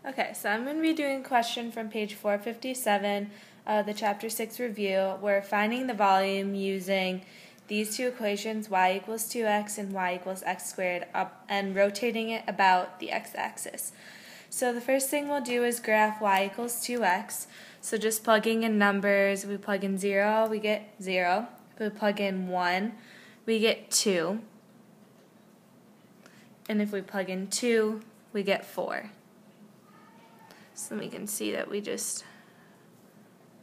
Okay, so I'm going to be doing a question from page 457 of the Chapter 6 review. We're finding the volume using these two equations, y equals 2x and y equals x squared, up and rotating it about the x-axis. So the first thing we'll do is graph y equals 2x. So just plugging in numbers, we plug in 0, we get 0. If we plug in 1, we get 2. And if we plug in 2, we get 4. So we can see that we just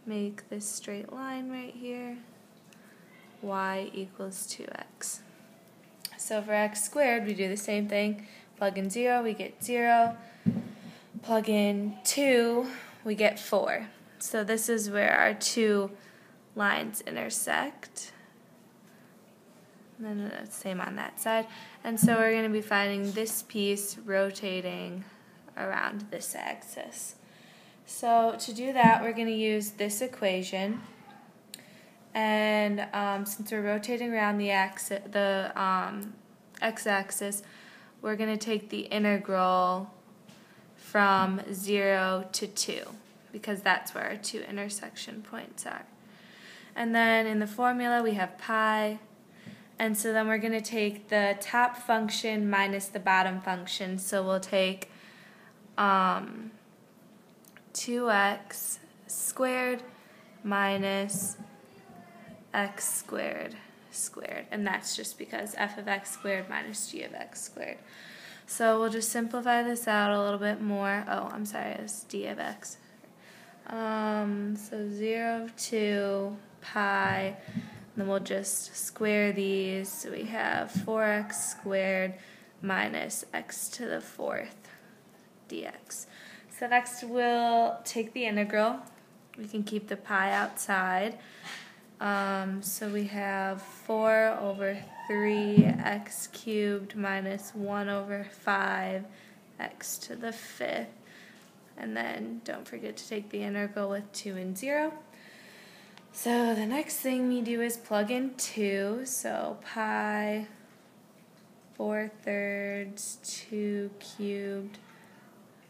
make this straight line right here. Y equals 2x. So for x squared, we do the same thing. Plug in 0, we get 0. Plug in 2, we get 4. So this is where our two lines intersect. And then the same on that side. And so we're going to be finding this piece rotating around this axis. So to do that, we're going to use this equation. And since we're rotating around the x-axis, we're going to take the integral from 0 to 2, because that's where our two intersection points are. And then in the formula, we have pi. And so then we're going to take the top function minus the bottom function. So we'll take 2x squared minus x squared squared. And that's just because f of x squared minus g of x squared. So we'll just simplify this out a little bit more. Oh, I'm sorry, it's d of x. So 0 to pi. Then we'll just square these, so we have 4x squared minus x to the 4th dx. So next we'll take the integral. We can keep the pi outside. So we have 4 over 3x cubed minus 1 over 5 x to the 5th. And then don't forget to take the integral with 2 and 0. So the next thing we do is plug in 2, so pi 4/3 2 cubed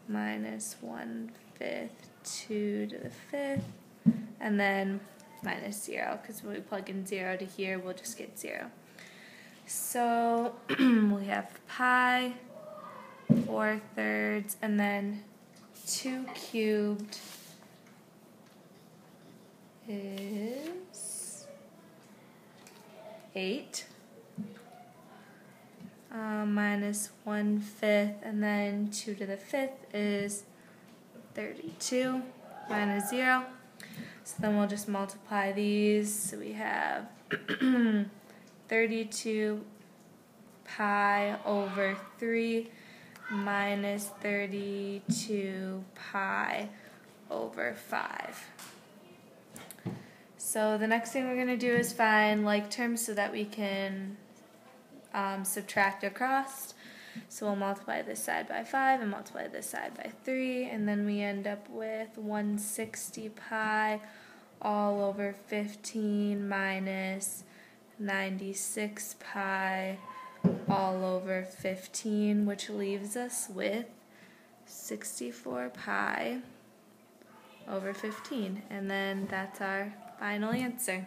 minus 1/5 2 to the 5th, and then minus 0, because when we plug in 0 to here, we'll just get 0. So we have pi 4/3 and then 2 cubed is 8 minus 1/5, and then 2 to the 5th is 32 minus 0. So then we'll just multiply these. So we have 32 pi over 3 minus 32 pi over 5. So the next thing we're going to do is find like terms so that we can subtract across. So we'll multiply this side by 5 and multiply this side by 3, and then we end up with 160 pi all over 15 minus 96 pi all over 15, which leaves us with 64 pi over 15, and then that's our final answer.